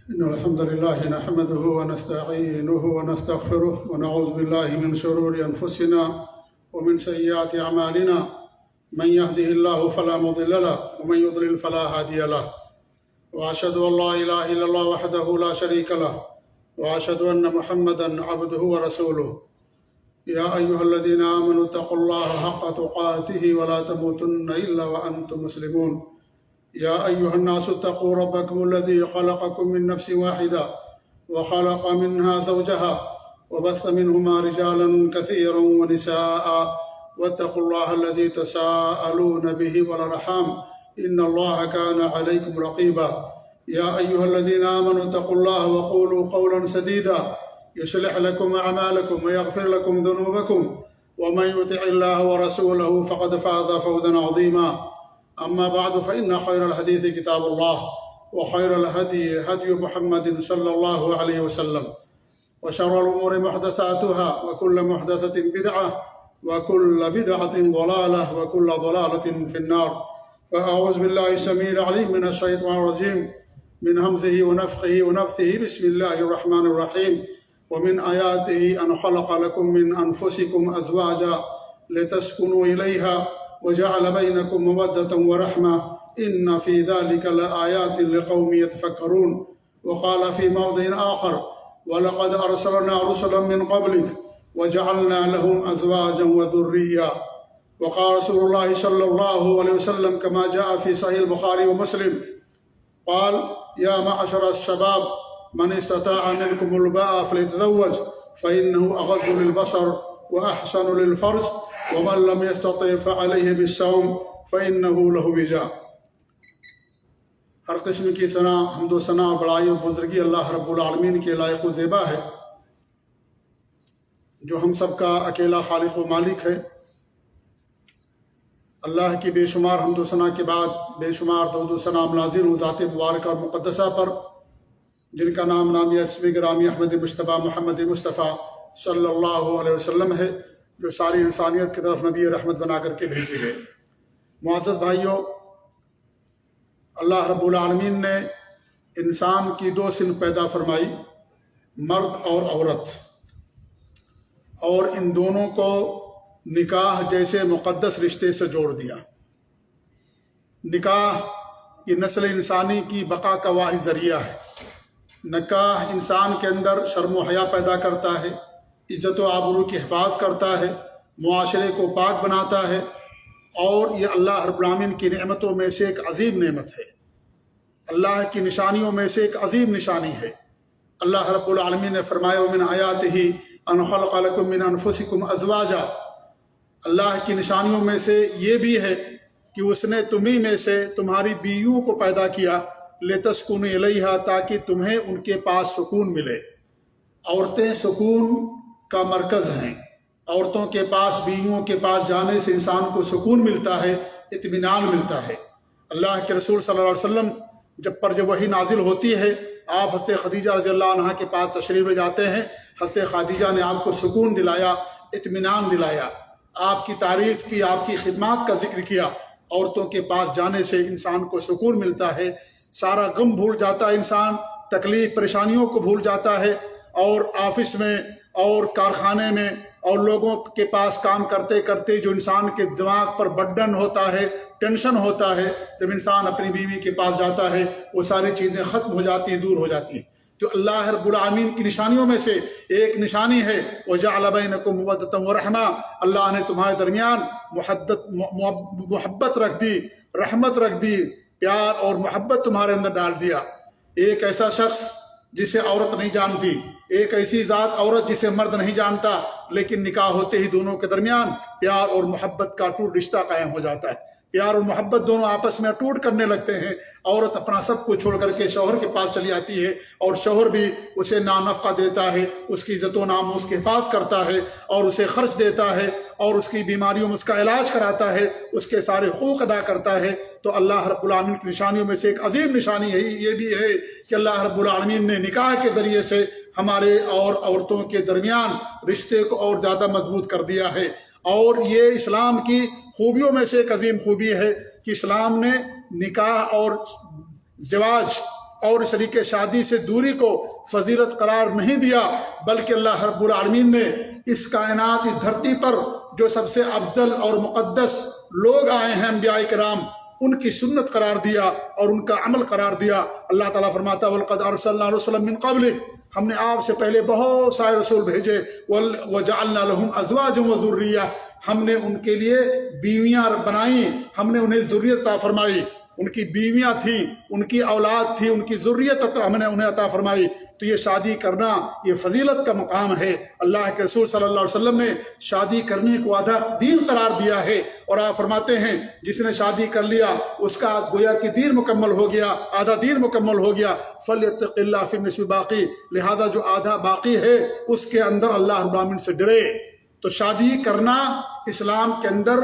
إن الحمد لله نحمده ونستعينه ونستغفره ونعوذ بالله من شرور أنفسنا ومن سيئات أعمالنا من يهده الله فلا مضل له ومن يضلل فلا هادي له وأشهد أن لا إله إلا الله وحده لا شريك له وأشهد أن محمدا عبده ورسوله يا أيها الذين آمنوا اتقوا الله حق تقاته ولا تموتن إلا وأنتم مسلمون يا أيها الناس اتقوا ربكم الذي خلقكم من نفس واحدة وخلق منها زوجها وبث منهما رجالا كثيرا ونساء واتقوا الله الذي تساءلون به والأرحام إن الله كان عليكم رقيبا يا أيها الذين آمنوا اتقوا الله وقولوا قولا سديدا يصلح لكم أعمالكم ويغفر لكم ذنوبكم ومن يطع الله ورسوله فقد فاز فوزا عظيما أما بعد فإن خير الحديث كتاب الله وخير الهدي هدي محمد صلى الله عليه وسلم وشر الأمور محدثاتها وكل محدثة بدعة وكل بدعة ضلالة وكل ضلالة في النار. فأعوذ بالله السميع العليم من الشيطان الرجيم من همزه ونفخه ونفثه بسم الله الرحمن الرحيم. ومن آياته أن خلق لكم من أنفسكم أزواجا لتسكنوا إليها وجعل بينكم مودة ورحمة إن في ذلك لآيات لقوم يتفكرون. وقال في موضع آخر ولقد أرسلنا رسلا من قبلك وجعلنا لهم أزواجا وذرية. وقال رسول الله صلى الله عليه وسلم كما جاء في صحيح البخاري ومسلم قال يا معشر الشباب من استطاع منكم الباء فليتزوج فإنه أغض للبصر وأحسن للفرج ومن لم يستطع فعليه بالصوم فإنه له وجاء. ہر قسم کی ثنا حمد و ثنا بڑائی و بزرگی اللہ رب العالمین کے لائق و زیبا ہے جو ہم سب کا اکیلا خالق و مالک ہے. اللہ کی بے شمار حمد و ثنا کے بعد بے شمار درود و ثنا نازل ہو ذات مبارکہ اور مقدسہ پر جن کا نام نامی اسم گرامی احمد مجتبیٰ محمد مصطفیٰ صلی اللہ علیہ وسلم ہے جو ساری انسانیت کی طرف نبی رحمت بنا کر کے بھیجے گئے. معزز بھائیوں، اللہ رب العالمین نے انسان کی دو صنف پیدا فرمائی، مرد اور عورت، اور ان دونوں کو نکاح جیسے مقدس رشتے سے جوڑ دیا. نکاح یہ نسل انسانی کی بقا کا واحد ذریعہ ہے. نکاح انسان کے اندر شرم و حیا پیدا کرتا ہے، عزت و آبرو کی حفاظ کرتا ہے، معاشرے کو پاک بناتا ہے، اور یہ اللہ رب العالمین کی نعمتوں میں سے ایک عظیم نعمت ہے، اللہ کی نشانیوں میں سے ایک عظیم نشانی ہے. اللہ رب العالمین نے فرمایا ومن آیاتہ ان خلق لکم من انفسکم ازواجا. اللہ کی نشانیوں میں سے یہ بھی ہے کہ اس نے تمہیں میں سے تمہاری بیویوں کو پیدا کیا لتسکنوا الیہا تاکہ تمہیں ان کے پاس سکون ملے. عورتیں سکون کا مرکز ہیں. عورتوں کے پاس بیویوں کے پاس جانے سے انسان کو سکون ملتا ہے، اطمینان ملتا ہے. اللہ کے رسول صلی اللہ علیہ وسلم جب وحی نازل ہوتی ہے آپ حضرت خدیجہ رضی اللہ عنہا کے پاس تشریف لے جاتے ہیں. حضرت خدیجہ نے آپ کو سکون دلایا، اطمینان دلایا، آپ کی تعریف کی، آپ کی خدمات کا ذکر کیا. عورتوں کے پاس جانے سے انسان کو سکون ملتا ہے، سارا غم بھول جاتا ہے، انسان تکلیف پریشانیوں کو بھول جاتا ہے. اور آفس میں اور کارخانے میں اور لوگوں کے پاس کام کرتے کرتے جو انسان کے دماغ پر برڈن ہوتا ہے، ٹینشن ہوتا ہے، جب انسان اپنی بیوی کے پاس جاتا ہے وہ ساری چیزیں ختم ہو جاتی ہیں، دور ہو جاتی ہیں. تو اللہ رب العالمین کی نشانیوں میں سے ایک نشانی ہے وَجَعَلَ بَيْنَكُمْ مَوَدَّةً وَرَحْمَةً. اللہ نے تمہارے درمیان محبت رکھ دی، رحمت رکھ دی، پیار اور محبت تمہارے اندر ڈال دیا. ایک ایسا شخص جسے عورت نہیں جانتی، ایک ایسی ذات عورت جسے مرد نہیں جانتا، لیکن نکاح ہوتے ہی دونوں کے درمیان پیار اور محبت کا ٹوٹ رشتہ قائم ہو جاتا ہے. پیار اور محبت دونوں آپس میں ٹوٹ کرنے لگتے ہیں. عورت اپنا سب کچھ چھوڑ کر کے شوہر کے پاس چلی آتی ہے اور شوہر بھی اسے نانفقہ دیتا ہے، اس کی عزت و ناموس کی حفاظت کرتا ہے اور اسے خرچ دیتا ہے اور اس کی بیماریوں میں اس کا علاج کراتا ہے، اس کے سارے حقوق ادا کرتا ہے. تو اللہ رب العالمین کی نشانیوں میں سے ایک عظیم نشانی ہے یہ بھی ہے کہ اللہ رب العالمین نے نکاح کے ذریعے سے ہمارے اور عورتوں کے درمیان رشتے کو اور زیادہ مضبوط کر دیا ہے. اور یہ اسلام کی خوبیوں میں سے ایک عظیم خوبی ہے کہ اسلام نے نکاح اور زواج اور اس طریقے شادی سے دوری کو فضیلت قرار نہیں دیا، بلکہ اللہ رب العالمین نے اس کائنات، اس دھرتی پر جو سب سے افضل اور مقدس لوگ آئے ہیں انبیاء کرام، ان کی سنت قرار دیا اور ان کا عمل قرار دیا۔ اللہ تعالیٰ فرماتا ہے وَلَقَدْ أَرْسَلْنَا رُسُلًا مِّن قَبْلِكَ، ہم نے آپ سے پہلے بہت سارے رسول بھیجے، وَجَعَلْنَا لَهُمْ أَزْوَاجًا وَذُرِّيَّةً، ہم نے ان کے لیے بیویاں بنائیں، ہم نے انہیں ذریت عطا فرمائی، ان کی بیویاں تھیں، ان کی اولاد تھی، ان کی ذریت ہم نے انہیں عطا فرمائی۔ تو یہ شادی کرنا یہ فضیلت کا مقام ہے۔ اللہ کے رسول صلی اللہ علیہ وسلم نے شادی کرنے کو آدھا دین قرار دیا ہے، اور آپ فرماتے ہیں جس نے شادی کر لیا اس کا گویا کہ دین مکمل ہو گیا، آدھا دین مکمل ہو گیا۔ فَلْيَتَّقِ اللَّهَ فِي النِّصْفِ باقی، لہذا جو آدھا باقی ہے اس کے اندر اللہ رب العالمین سے ڈرے۔ تو شادی کرنا اسلام کے اندر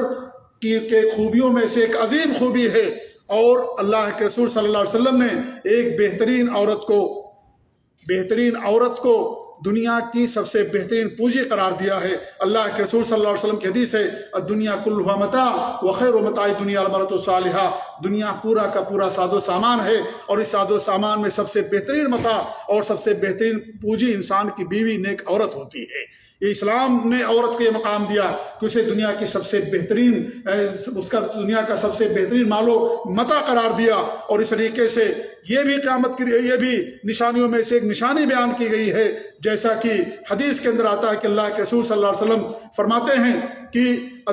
کی خوبیوں میں سے ایک عظیم خوبی ہے، اور اللہ کے رسول صلی اللہ علیہ وسلم نے ایک بہترین عورت کو دنیا کی سب سے بہترین پونجی قرار دیا ہے۔ اللہ کے رسول صلی اللہ علیہ وسلم کی حدیث ہے الدنیا کلھا متاع وخیر متاع الدنیا المرأۃ الصالحہ، دنیا پورا کا پورا ساز و سامان ہے، اور اس ساز و سامان میں سب سے بہترین متاع اور سب سے بہترین پونجی انسان کی بیوی نیک عورت ہوتی ہے۔ یہ اسلام نے عورت کو یہ مقام دیا کہ اسے دنیا کی سب سے بہترین دنیا کا سب سے بہترین مال و متاع قرار دیا، اور اس طریقے سے یہ بھی قیامت کی یہ بھی نشانیوں میں سے ایک نشانی بیان کی گئی ہے، جیسا کہ حدیث کے اندر آتا ہے کہ اللہ کے رسول صلی اللہ علیہ وسلم فرماتے ہیں کہ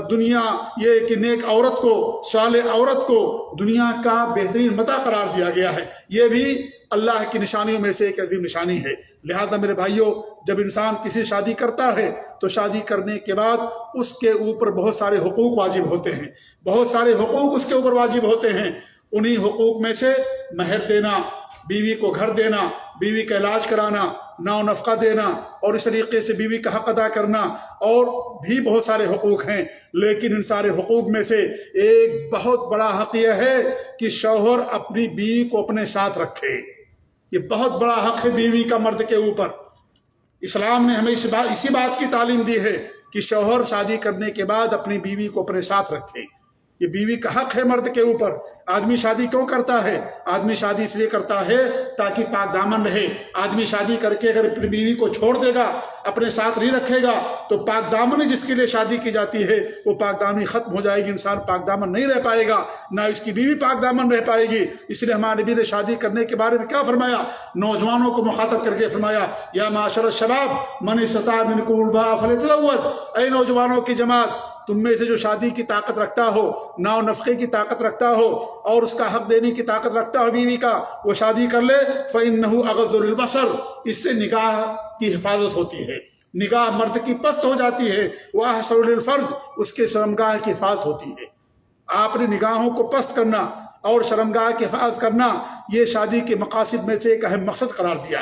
دنیا یہ کہ نیک عورت کو، صالح عورت کو دنیا کا بہترین متاع قرار دیا گیا ہے۔ یہ بھی اللہ کی نشانیوں میں سے ایک عظیم نشانی ہے۔ لہذا میرے بھائیوں، جب انسان کسی شادی کرتا ہے تو شادی کرنے کے بعد اس کے اوپر بہت سارے حقوق واجب ہوتے ہیں، بہت سارے حقوق اس کے اوپر واجب ہوتے ہیں۔ انہی حقوق میں سے مہر دینا، بیوی کو گھر دینا، بیوی کا علاج کرانا، ناو نفقہ دینا، اور اس طریقے سے بیوی کا حق ادا کرنا، اور بھی بہت سارے حقوق ہیں۔ لیکن ان سارے حقوق میں سے ایک بہت بڑا حق یہ ہے کہ شوہر اپنی بیوی کو اپنے ساتھ رکھے۔ یہ بہت بڑا حق ہے بیوی کا مرد کے اوپر۔ اسلام نے ہمیں اسی بات کی تعلیم دی ہے کہ شوہر شادی کرنے کے بعد اپنی بیوی کو اپنے ساتھ رکھے۔ یہ بیوی کا حق ہے مرد کے اوپر۔ آدمی شادی کیوں کرتا ہے؟ آدمی شادی اس لیے کرتا ہے تاکہ پاک دامن رہے۔ آدمی شادی کر کے اگر اپنی بیوی کو چھوڑ دے گا، اپنے ساتھ نہیں رکھے گا، تو پاک دامن جس کے لیے شادی کی جاتی ہے وہ پاک دامنی ختم ہو جائے گی، انسان پاک دامن نہیں رہ پائے گا، نہ اس کی بیوی پاک دامن رہ پائے گی۔ اس لیے ہمارے نبی نے شادی کرنے کے بارے میں کیا فرمایا؟ نوجوانوں کو مخاطب کر کے فرمایا یا معاشر الشباب من استطاع منکم الباء فلیتزوج، اے نوجوانوں کی جماعت، تم میں سے جو شادی کی طاقت رکھتا ہو، ناو نفقے کی طاقت رکھتا ہو، اور اس کا حق دینے کی طاقت رکھتا ہو بیوی کا، وہ شادی کر لے۔ فَإِنَّهُ أَغَضُّ لِلْبَصَرِ، اس سے نگاہ کی حفاظت ہوتی ہے، نگاہ مرد کی پست ہو جاتی ہے۔ وَأَحْسَنُ لِلْفَرْجِ، اس کے شرمگاہ کی حفاظت ہوتی ہے۔ آپ نے نگاہوں کو پست کرنا اور شرمگاہ کی حفاظت کرنا یہ شادی کے مقاصد میں سے ایک اہم مقصد قرار دیا۔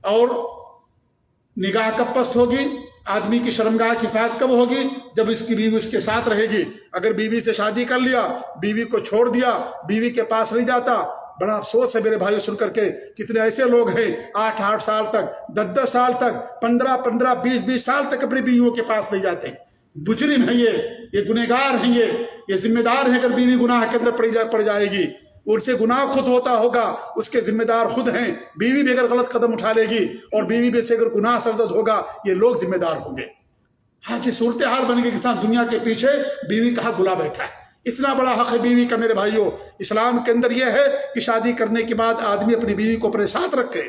اور نگاہ کب پست ہوگی؟ آدمی کی شرمگاہ کی حفاظت کب ہوگی؟ جب اس کی بیوی اس کے ساتھ رہے گی۔ اگر بیوی سے شادی کر لیا، بیوی کو چھوڑ دیا، بیوی کے پاس نہیں جاتا، بڑا افسوس ہے میرے بھائیو سن کر کے، کتنے ایسے لوگ ہیں 8 سال تک، 10 سال تک، 15 20 سال تک اپنی بیویوں کے پاس نہیں جاتے۔ مجرم ہیں یہ گنہگار ہیں، یہ ذمہ دار ہیں۔ اگر بیوی گناہ کے اندر پڑ جائے گی، ان سے گناہ خود ہوتا ہوگا، اس کے ذمہ دار خود ہیں۔ بیوی بھی اگر غلط قدم اٹھا لے گی اور بیوی بھی سے اگر گناہ سرزد ہوگا، یہ لوگ ذمہ دار ہوں گے۔ ہاں جی، صورتحال بن گئی، انسان دنیا کے پیچھے بیوی کا حق بلا بیٹھا ہے۔ اتنا بڑا حق ہے بیوی کا میرے بھائیوں۔ اسلام کے اندر یہ ہے کہ شادی کرنے کے بعد آدمی اپنی بیوی کو اپنے ساتھ رکھے،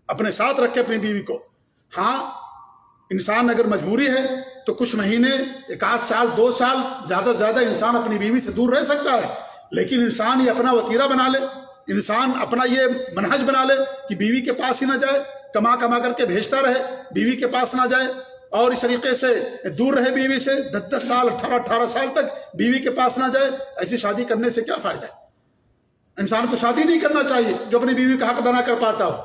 اپنی بیوی کو۔ ہاں، انسان اگر مجبوری ہے تو کچھ مہینے، 1 سال 2 سال زیادہ سے زیادہ انسان اپنی بیوی سے دور رہ سکتا ہے، لیکن انسان یہ اپنا وتیرہ بنا لے، انسان اپنا یہ منہج بنا لے کہ بیوی کے پاس ہی نہ جائے، کما کر کے بھیجتا رہے، بیوی کے پاس نہ جائے، اور اس طریقے سے دور رہے بیوی سے 10 سال 18 سال تک بیوی کے پاس نہ جائے۔ ایسی شادی کرنے سے کیا فائدہ ہے؟ انسان کو شادی نہیں کرنا چاہیے جو اپنی بیوی کا حق ادا نہ کر پاتا ہو۔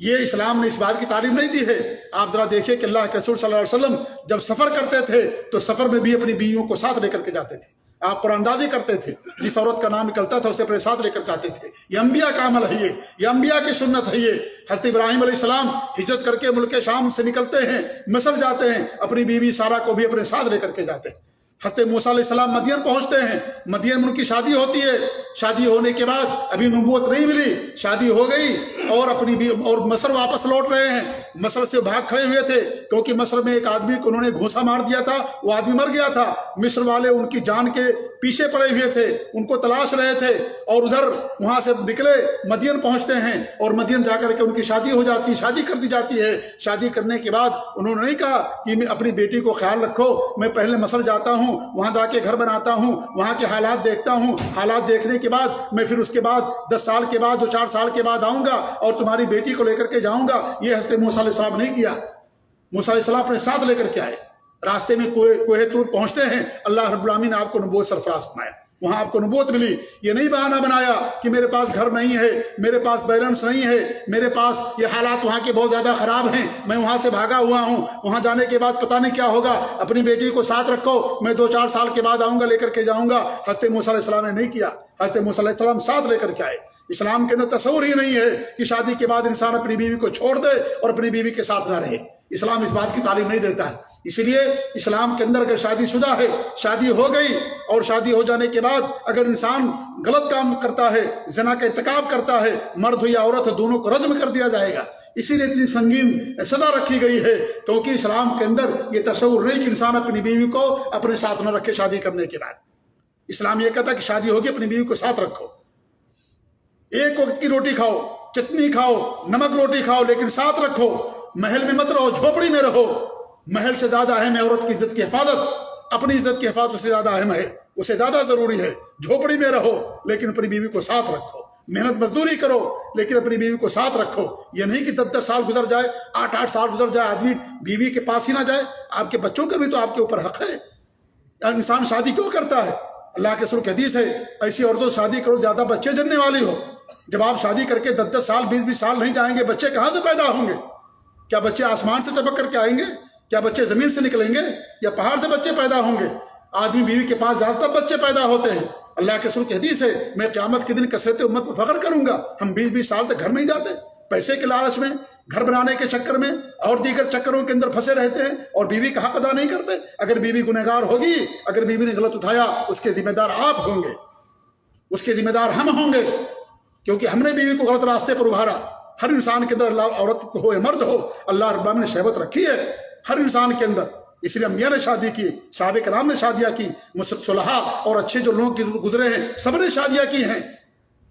یہ اسلام نے اس بات کی تعلیم نہیں دی ہے۔ آپ ذرا دیکھیں کہ اللہ کے رسول صلی اللہ علیہ وسلم جب سفر کرتے تھے تو سفر میں بھی اپنی بیویوں کو ساتھ لے کر کے جاتے تھے۔ آپ قرآن اندازی کرتے تھے، جس عورت کا نام نکلتا تھا اسے اپنے ساتھ لے کر جاتے تھے۔ یہ انبیاء کا عمل ہے، یہ انبیاء کی سنت ہے۔ یہ حضرت ابراہیم علیہ السلام ہجرت کر کے ملک شام سے نکلتے ہیں، مصر جاتے ہیں، اپنی بیوی سارہ کو بھی اپنے ساتھ لے کر کے جاتے ہیں۔ حضرت موسیٰ علیہ السلام مدین پہنچتے ہیں، مدین میں ان کی شادی ہوتی ہے، شادی ہونے کے بعد ابھی نبوت نہیں ملی، شادی ہو گئی اور اور مصر واپس لوٹ رہے ہیں، مصر سے بھاگ کھڑے ہوئے تھے کیونکہ مصر میں ایک آدمی کو انہوں نے گھونسا مار دیا تھا، وہ آدمی مر گیا تھا، مصر والے ان کی جان کے پیچھے پڑے ہوئے تھے، ان کو تلاش رہے تھے، اور ادھر وہاں سے نکلے مدین پہنچتے ہیں اور مدین جا کر کے ان کی شادی ہو جاتی، شادی کر دی جاتی ہے۔ شادی کرنے کے بعد انہوں نے نہیں کہا کہ میں اپنی بیٹی کو خیال رکھو، میں پہلے مصر جاتا ہوں، وہاں جا کے گھر بناتا ہوں، وہاں کے حالات دیکھتا ہوں، حالات دیکھنے کے بعد میں پھر اس کے بعد 10 سال کے بعد 4 سال کے بعد آؤں گا اور تمہاری بیٹی کو لے کر کے جاؤں گا۔ یہ حضرت موسیٰ علیہ السلام نہیں کیا، موسیٰ علیہ السلام اپنے ساتھ لے کر کے آئے، راستے میں کوہ طور پہنچتے ہیں، اللہ رب العالمین نے آپ کو نبوت سرفراز فرمایا، وہاں آپ کو نبوت ملی۔ یہ نہیں بہانہ بنایا کہ میرے پاس گھر نہیں ہے، میرے پاس بیلنس نہیں ہے، میرے پاس یہ حالات وہاں کے بہت زیادہ خراب ہیں، میں وہاں سے بھاگا ہوا ہوں، وہاں جانے کے بعد پتہ نہیں کیا ہوگا، اپنی بیٹی کو ساتھ رکھو، میں 2-4 سال کے بعد آؤں گا، لے کر کے جاؤں گا۔ حضرت موسیٰ علیہ السلام نے نہیں کیا، حضرت موسیٰ علیہ السلام ساتھ لے کر کے آئے۔ اسلام کے اندر تصور ہی نہیں ہے کہ شادی کے بعد انسان اپنی بیوی کو چھوڑ دے اور اپنی بیوی کے ساتھ نہ رہے، اسلام اس بات کی تعلیم نہیں دیتا ہے۔ اسی لیے اسلام کے اندر اگر شادی شدہ ہے، شادی ہو گئی اور شادی ہو جانے کے بعد اگر انسان غلط کام کرتا ہے، زنا کا ارتکاب کرتا ہے، مرد ہو یا عورت ہو، دونوں کو رجم کر دیا جائے گا۔ اسی لیے اتنی سنگین سزا رکھی گئی ہے، کیونکہ اسلام کے اندر یہ تصور نہیں کہ انسان اپنی بیوی کو اپنے ساتھ نہ رکھے شادی کرنے کے بعد۔ اسلام یہ کہتا ہے کہ شادی ہوگی اپنی بیوی کو ساتھ رکھو، ایک وقت کی روٹی کھاؤ، چٹنی کھاؤ، نمک روٹی کھاؤ، لیکن ساتھ رکھو، محل میں مت رہو، جھوپڑی میں رہو۔ محل سے زیادہ اہم ہے عورت کی عزت کی حفاظت، اپنی عزت کی حفاظت سے زیادہ اہم ہے، اسے زیادہ ضروری ہے۔ جھوپڑی میں رہو لیکن اپنی بیوی کو ساتھ رکھو، محنت مزدوری کرو لیکن اپنی بیوی کو ساتھ رکھو۔ یہ نہیں کہ 10 سال گزر جائے، 8 سال گزر جائے، آدمی بیوی کے پاس ہی نہ جائے۔ آپ کے بچوں کا بھی تو آپ کے اوپر حق ہے۔ انسان شادی کیوں کرتا ہے؟ اللہ کے رسول کی حدیث ہے، ایسی عورتوں سے شادی کرو زیادہ بچے جننے والی ہو۔ جب آپ شادی کر کے 10 سال 20 سال نہیں جائیں گے، بچے کہاں سے پیدا ہوں گے؟ کیا بچے آسمان سے ٹپک کر کے آئیں گے؟ کیا بچے زمین سے نکلیں گے یا پہاڑ سے بچے پیدا ہوں گے؟ آدمی بیوی کے پاس زیادہ تر بچے پیدا ہوتے ہیں۔ اللہ کے رسول کی حدیث ہے، میں قیامت کے دن کثرت امت پر فخر کروں گا۔ ہم 20 سال تک گھر نہیں جاتے، پیسے کے لالچ میں، گھر بنانے کے چکر میں اور دیگر چکروں کے اندر پھنسے رہتے ہیں اور بیوی کا حق ادا نہیں کرتے۔ اگر بیوی گنہگار ہوگی، اگر بیوی نے غلط اٹھایا، اس کے ذمہ دار آپ ہوں گے، اس کے ذمہ دار ہم ہوں گے، کیونکہ ہم نے بیوی کو غلط راستے پر ابھارا۔ ہر انسان کے اندر، اللہ عورت ہو یا مرد ہو، اللہ رب العالمین نے شہوت رکھی ہے ہر انسان کے اندر۔ اس لیے انبیاء نے شادی کی، صحابہ کرام نے شادیاں کی، صلحاء اور اچھے جو لوگ گزرے ہیں سب نے شادیاں کی ہیں۔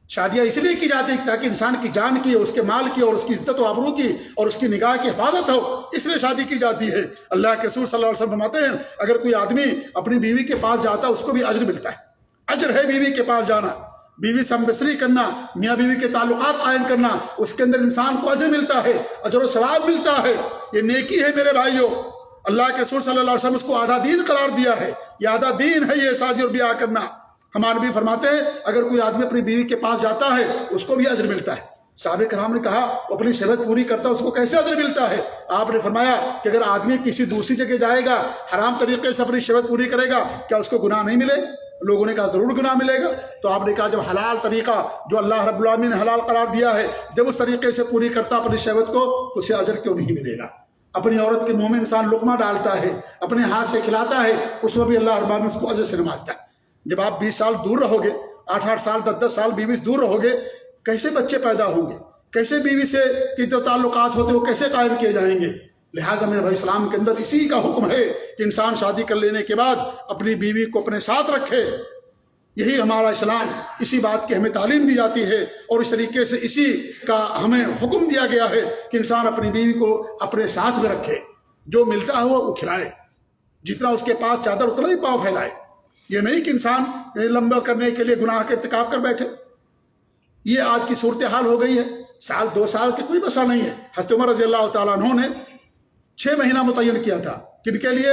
شادیاں اس لیے کی جاتی ہیں تاکہ انسان کی جان کی، اس کے مال کی اور اس کی عزت و آبرو کی اور اس کی نگاہ کی حفاظت ہو، اس لیے شادی کی جاتی ہے۔ اللہ کے رسول صلی اللہ علیہ وسلم فرماتے ہیں، اگر کوئی آدمی اپنی بیوی کے پاس جاتا ہے اس کو بھی اجر ملتا ہے۔ اجر ہے بیوی کے پاس جانا، بیوی سے ہمبستری کرنا، میاں بیوی کے تعلقات قائم کرنا، اس کے اندر انسان کو اجر ملتا ہے، اجر و ثواب ملتا ہے۔ یہ نیکی ہے میرے بھائیوں۔ اللہ کے رسول صلی اللہ علیہ وسلم اس کو آدھا دین قرار دیا ہے، یہ آدھا دین ہے، یہ شادی اور بیاہ کرنا۔ ہمارے نبی فرماتے ہیں اگر کوئی آدمی اپنی بیوی کے پاس جاتا ہے اس کو بھی اجر ملتا ہے۔ صحابہ کرام نے کہا وہ اپنی شہوت پوری کرتا ہے اس کو کیسے اجر ملتا ہے؟ آپ نے فرمایا کہ اگر آدمی کسی دوسری جگہ جائے گا، حرام طریقے سے اپنی شہوت پوری کرے گا، کیا اس کو گناہ نہیں ملے؟ لوگوں نے کہا ضرور گناہ ملے گا۔ تو آپ نے کہا جب حلال طریقہ جو اللہ رب العالمین نے حلال قرار دیا ہے، جب اس طریقے سے پوری کرتا اپنی شہوت کو، اسے اجر کیوں نہیں ملے گا؟ اپنی عورت کے منہ میں انسان لقمہ ڈالتا ہے، اپنے ہاتھ سے کھلاتا ہے، اس میں بھی اللہ رب العالمین اس کو اجر سے نوازتا ہے۔ جب آپ 20 سال دور رہو گے، 8 سال 10 سال بیوی سے دور رہو گے، کیسے بچے پیدا ہوں گے؟ کیسے بیوی سے کی جو تعلقات ہوتے ہیں وہ کیسے قائم کیے جائیں گے؟ لہٰذا میرے بھائی اسلام کے اندر اسی کا حکم ہے کہ انسان شادی کر لینے کے بعد اپنی بیوی کو اپنے ساتھ رکھے۔ یہی ہمارا اسلام، اسی بات کی ہمیں تعلیم دی جاتی ہے اور اس طریقے سے اسی کا ہمیں حکم دیا گیا ہے کہ انسان اپنی بیوی کو اپنے ساتھ میں رکھے، جو ملتا ہے وہ کھلائے، جتنا اس کے پاس چادر اتنا ہی پاؤں پھیلائے۔ یہ نہیں کہ انسان لمبا کرنے کے لیے گناہ کا ارتکاب کر بیٹھے۔ یہ آج کی صورتحال ہو گئی ہے، 1-2 سال کی کوئی مسئلہ نہیں ہے۔ حضرت عمر رضی اللہ تعالیٰ عنہ نے 6 مہینہ متعین کیا تھا، کن کے لیے؟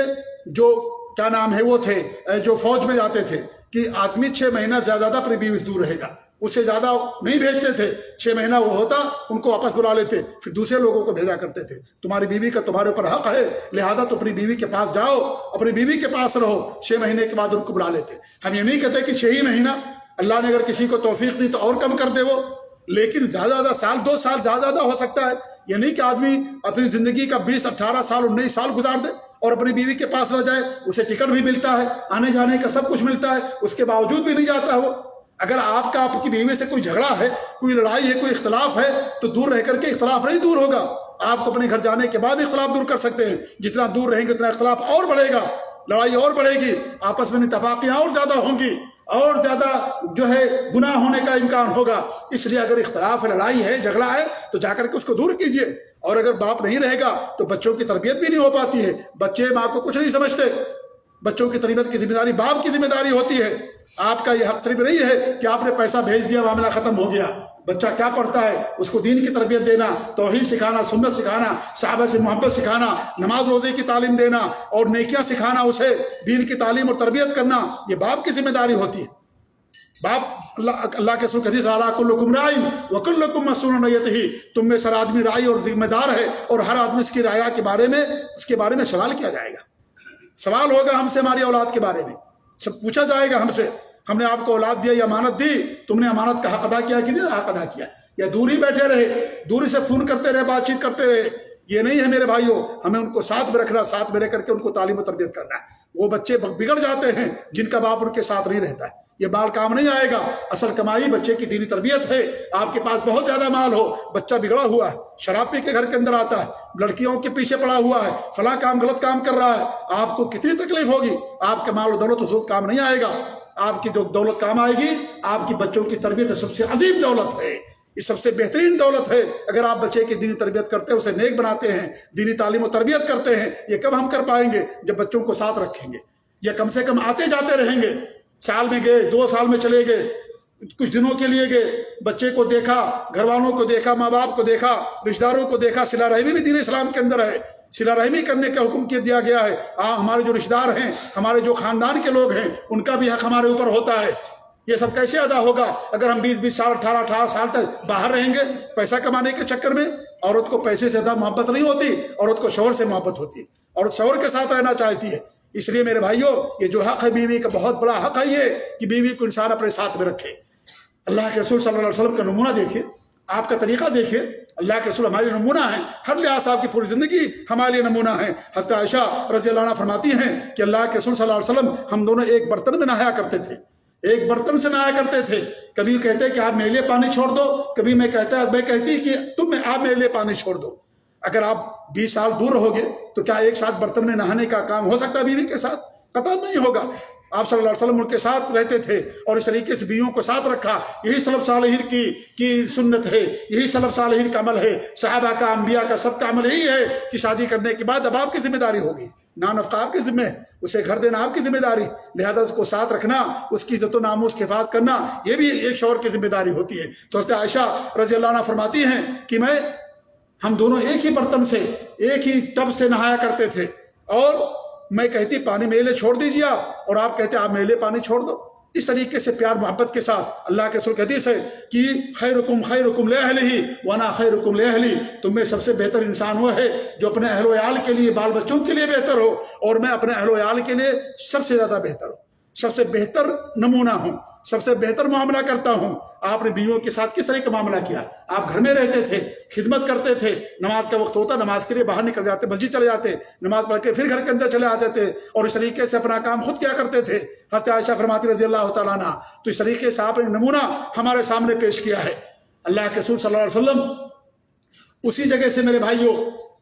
جو کیا نام ہے وہ تھے جو فوج میں جاتے تھے، کہ آدمی 6 مہینہ زیادہ اپنی بیوی سے دور رہے گا، اس سے زیادہ نہیں بھیجتے تھے۔ 6 مہینہ وہ ہوتا، ان کو واپس بلا لیتے، پھر دوسرے لوگوں کو بھیجا کرتے تھے۔ تمہاری بیوی کا تمہارے اوپر حق ہے، لہذا تو اپنی بیوی کے پاس جاؤ، اپنی بیوی کے پاس رہو۔ 6 مہینے کے بعد ان کو بلا لیتے۔ ہم یہ نہیں کہتے کہ 6 ہی مہینہ، اللہ نے اگر کسی کو توفیق دی تو اور کم کر دے وہ، لیکن زیادہ 2 سال زیادہ ہو سکتا ہے۔ یہ نہیں کہ آدمی اپنی زندگی کا 20 18 سال 19 سال گزار دے۔ اور اپنی بیوی کے پاس نہ جائے، اسے ٹکٹ بھی ملتا ہے، آنے جانے کا سب کچھ ملتا ہے، اس کے باوجود بھی نہیں جاتا وہ۔ اگر آپ کا آپ کی بیوی سے کوئی جھگڑا ہے، کوئی لڑائی ہے، کوئی اختلاف ہے، تو دور رہ کر کے اختلاف نہیں دور ہوگا، آپ کو اپنے گھر جانے کے بعد اختلاف دور کر سکتے ہیں۔ جتنا دور رہیں گے اتنا اختلاف اور بڑھے گا، لڑائی اور بڑھے گی، آپس میں اتفاقیاں اور زیادہ ہوں گی، اور زیادہ جو ہے گناہ ہونے کا امکان ہوگا۔ اس لیے اگر اختلاف ہے، لڑائی ہے، جھگڑا ہے، تو جا کر کے اس کو دور کیجیے۔ اور اگر باپ نہیں رہے گا تو بچوں کی تربیت بھی نہیں ہو پاتی ہے، بچے ماں کو کچھ نہیں سمجھتے۔ بچوں کی تربیت کی ذمہ داری باپ کی ذمہ داری ہوتی ہے۔ آپ کا یہ حق صرف نہیں ہے کہ آپ نے پیسہ بھیج دیا، معاملہ ختم ہو گیا۔ بچہ کیا پڑھتا ہے، اس کو دین کی تربیت دینا، توحید سکھانا، سنت سکھانا، صحابہ سے محبت سکھانا، نماز روزے کی تعلیم دینا اور نیکیاں سکھانا، اسے دین کی تعلیم اور تربیت کرنا، یہ باپ کی ذمہ داری ہوتی ہے۔ باپ اللہ کے رسول حدیث اعلیٰ کلکم راع وکلکم مسئول عن رعیتہ، تم میں سر آدمی راعی اور ذمہ دار ہے، اور ہر آدمی اس کی رعایا کے بارے میں سوال کیا جائے گا۔ سوال ہوگا ہم سے ہماری اولاد کے بارے میں، سب پوچھا جائے گا ہم سے، ہم نے آپ کو اولاد دیا یا امانت دی، تم نے امانت کا حق ادا کیا کہ نہیں حق ادا کیا، یا دور ہی بیٹھے رہے، دوری سے فون کرتے رہے، بات چیت کرتے رہے۔ یہ نہیں ہے میرے بھائیوں، ہمیں ان کو ساتھ میں رکھنا، ساتھ میں رہ کر کے ان کو تعلیم و تربیت کرنا ہے۔ وہ بچے بگڑ جاتے ہیں جن کا باپ ان کے ساتھ نہیں رہتا ہے، یہ مال کام نہیں آئے گا۔ اصل کمائی بچے کی دینی تربیت ہے۔ آپ کے پاس بہت زیادہ مال ہو، بچہ بگڑا ہوا ہے، شراب پی کے گھر کے اندر آتا ہے، لڑکیوں کے پیچھے پڑا ہوا ہے، فلاں کام غلط کام کر رہا ہے، آپ کو کتنی تکلیف ہوگی؟ آپ کا مال و دولت حصول کام نہیں آئے گا۔ آپ کی جو دولت کام آئے گی، آپ کی بچوں کی تربیت سب سے عظیم دولت ہے، یہ سب سے بہترین دولت ہے۔ اگر آپ بچے کی دینی تربیت کرتے ہیں، اسے نیک بناتے ہیں، دینی تعلیم و تربیت کرتے ہیں، یہ کب ہم کر پائیں گے؟ جب بچوں کو ساتھ رکھیں گے، یا کم سے کم آتے جاتے رہیں گے، سال میں گئے، 2 سال میں چلے گئے، کچھ دنوں کے لیے گئے، بچے کو دیکھا، گھر والوں کو دیکھا، ماں باپ کو دیکھا، رشتہ داروں کو دیکھا۔ صلہ رحمی بھی دین اسلام کے اندر ہے، صلہ رحمی کرنے کا حکم دیا گیا ہے۔ ہمارے جو رشتہ دار ہیں، ہمارے جو خاندان کے لوگ ہیں، ان کا بھی حق ہمارے اوپر ہوتا ہے۔ یہ سب کیسے ادا ہوگا اگر ہم 20 سال 18 سال تک باہر رہیں گے پیسہ کمانے کے چکر میں؟ عورت کو پیسے سے زیادہ محبت نہیں ہوتی، عورت کو شوہر سے محبت ہوتی ہے، عورت شوہر کے ساتھ رہنا چاہتی ہے۔ اس لیے میرے بھائیوں، یہ جو حق ہے بیوی کا، بہت بڑا حق ہے یہ کہ بیوی کو انسان اپنے ساتھ میں رکھے۔ اللہ کے رسول صلی اللہ علیہ وسلم کا نمونہ دیکھیں، آپ کا طریقہ دیکھیں۔ اللہ کے رسول ہمارے نمونہ ہیں، ہر لحاظ سے آپ کی پوری زندگی ہمارے لیے نمونہ ہے۔ حضرت عائشہ رضی اللہ عنہ فرماتی ہیں کہ اللہ کے رسول صلی اللہ علیہ وسلم ہم دونوں ایک برتن میں نہایا کرتے تھے، ایک برتن سے نہایا کرتے تھے۔ کبھی کہتے کہ آپ میرے لیے پانی چھوڑ دو، کبھی میں کہتی کہ آپ میرے لیے پانی چھوڑ دو۔ اگر آپ 20 سال دور رہو گے تو کیا ایک ساتھ برتن میں نہانے کا کام ہو سکتا ہے بیوی کے ساتھ؟ قطعاً نہیں ہوگا۔ آپ صلی اللہ علیہ وسلم ان کے ساتھ رہتے تھے اور اس طریقے سے بیویوں کو ساتھ رکھا۔ یہی سلف صالحین کی سنت ہے، یہی سلف صالحین کا عمل ہے، صحابہ کا، انبیاء کا، سب کا عمل یہی ہے کہ شادی کرنے کے بعد اب آپ کی ذمہ داری ہوگی، نفقہ آپ کی ذمہ ہے، اسے گھر دینا آپ کی ذمہ داری، لہذا اس کو ساتھ رکھنا، اس کی عزت و ناموس کی حفاظت کرنا، یہ بھی ایک شوہر کی ذمہ داری ہوتی ہے۔ تو حضرت عائشہ رضی اللہ عنہ فرماتی ہیں کہ ہم دونوں ایک ہی برتن سے، ایک ہی ٹب سے نہایا کرتے تھے، اور میں کہتی پانی میرے لیے چھوڑ دیجیے آپ، اور آپ کہتے آپ میرے لیے پانی چھوڑ دو۔ اس طریقے سے پیار محبت کے ساتھ اللہ کے رسول کی حدیث ہے کہ خیرکم لأہلہ وانا خیرکم لأہلی، تم میں سب سے بہتر انسان وہ ہے جو اپنے اہل و عیال کے لیے، بال بچوں کے لیے بہتر ہو، اور میں اپنے اہل و عیال کے لیے سب سے زیادہ بہتر ہوں، سب سے بہتر نمونہ ہوں، سب سے بہتر معاملہ کرتا ہوں۔ آپ نے بیویوں کے ساتھ کس طرح کا معاملہ کیا؟ آپ گھر میں رہتے تھے، خدمت کرتے تھے، نماز کا وقت ہوتا نماز کے لیے باہر نکل جاتے، مسجد چلے جاتے، نماز پڑھ کے پھر گھر کے اندر چلے آتے تھے، اور اس طریقے سے اپنا کام خود کیا کرتے تھے۔ حضرت عائشہ فرماتی رضی اللہ تعالیٰ عنہ، تو اس طریقے سے آپ نے نمونہ ہمارے سامنے پیش کیا ہے۔ اللہ کے رسول صلی اللہ علیہ وسلم اسی جگہ سے میرے بھائیوں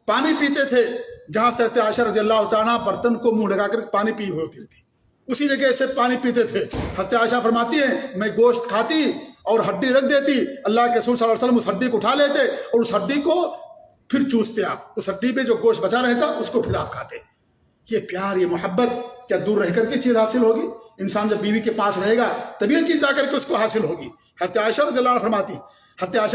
پانی پیتے تھے جہاں سے حضرت عائشہ رضی اللہ تعالیٰ عنہ برتن کو منہ لگا کر پانی پی ہوتی تھی، اسی جگہ سے پانی پیتے تھے۔ حضرت عائشہ فرماتی ہیں میں گوشت کھاتی اور ہڈی رکھ دیتی، اللہ کے رسول صلی اللہ علیہ وسلم اس ہڈی کو اٹھا لیتے اور اس ہڈی کو پھر چوستے، آپ اس ہڈی پہ جو گوشت بچا رہتا اس کو پھر آپ کھاتے۔ یہ پیار، یہ محبت کیا دور رہ کر کے چیز حاصل ہوگی؟ انسان جب بیوی کے پاس رہے گا تبھی یہ چیز آ کر کے اس کو حاصل ہوگی۔ حضرت عائشہ رضی اللہ عنہ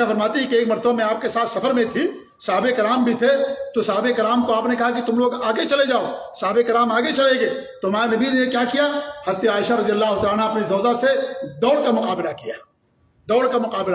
فرماتی کہ ایک مرتبہ میں آپ کے ساتھ سفر میں تھی، صحابہ کرام بھی تھے، تو صحابہ کرام کو آپ نے کہا کہ تم لوگ آگے چلے جاؤ، صحابہ کرام آگے چلے گئے، تو ہمارے نبی نے کیا کیا؟ حضرت عائشہ رضی اللہ تعالیٰ اپنی زوجہ سے دوڑ کا مقابلہ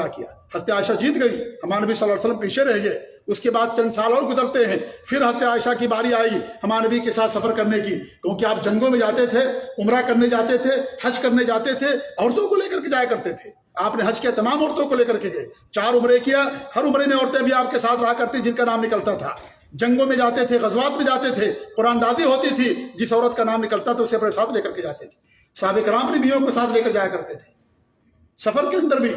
کیا، حضرت عائشہ جیت گئی، ہمارے نبی صلی اللہ علیہ وسلم پیچھے رہ گئے۔ اس کے بعد چند سال اور گزرتے ہیں، پھر حضرت عائشہ کی باری آئی ہمارے نبی کے ساتھ سفر کرنے کی، کیونکہ آپ جنگوں میں جاتے تھے، عمرہ کرنے جاتے تھے، حج کرنے جاتے تھے، عورتوں کو لے کر کے جایا کرتے تھے۔ آپ نے حج کیا، تمام عورتوں کو لے کر کے گئے، 4 عمرے کیا، ہر عمرے میں عورتیں بھی آپ کے ساتھ رہا کرتی جن کا نام نکلتا تھا۔ جنگوں میں جاتے تھے، غزوات میں جاتے تھے، قرآن اندازی ہوتی تھی، جس عورت کا نام نکلتا تھا اسے اپنے ساتھ لے کر کے جاتے تھے۔ صحابہ کرام اپنی بیویوں کو ساتھ لے کر جایا کرتے تھے۔ سفر کے اندر بھی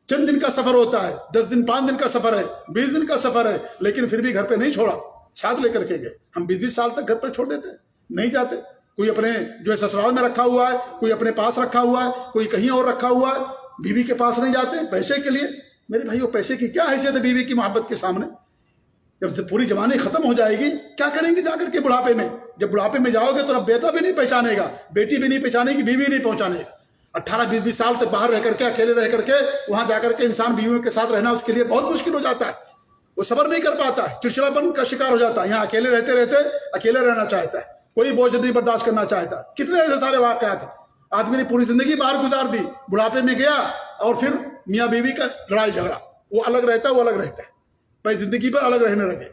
چند دن کا سفر ہوتا ہے، 10 دن 5 دن کا سفر ہے، 20 دن کا سفر ہے، لیکن پھر بھی گھر پہ نہیں چھوڑا، ساتھ لے کر کے گئے۔ ہم 20 سال تک گھر پہ چھوڑ دیتے ہیں، نہیں جاتے۔ کوئی اپنے جو ہے سسرال میں رکھا ہوا ہے، کوئی اپنے پاس رکھا ہوا ہے، کوئی کہیں اور رکھا ہوا ہے، بیوی کے پاس نہیں جاتے پیسے کے لیے۔ میرے بھائیو، پیسے کی کیا حیثیت ہے بیوی کی محبت کے سامنے؟ جب سے پوری جوانی ختم ہو جائے گی، کیا کریں گے جا کر کے بڑھاپے میں؟ جب بڑھاپے میں جاؤ گے تو اب بیٹا بھی نہیں پہچانے گا، بیٹی بھی نہیں پہچانے گی، بیوی نہیں پہنچانے گا۔ 18-20 سال تک باہر رہ کر کے، اکیلے رہ کر کے، وہاں جا کر کے انسان بیویوں کے ساتھ رہنا اس کے لیے بہت مشکل ہو جاتا ہے، وہ صبر نہیں کر پاتا ہے، چڑچڑاپن کا شکار ہو جاتا ہے۔ یہاں اکیلے رہتے رہتے اکیلے رہنا چاہتا ہے، کوئی بوجھ نہیں برداشت کرنا چاہتا۔ کتنے ایسے سارے واقعات ہیں، آدمی نے پوری زندگی باہر گزار دی، بڑھاپے میں گیا اور پھر میاں بیوی کا لڑائی جھگڑا، وہ الگ رہتا ہے، وہ الگ رہتا ہے، بھائی زندگی پر الگ رہنے لگے۔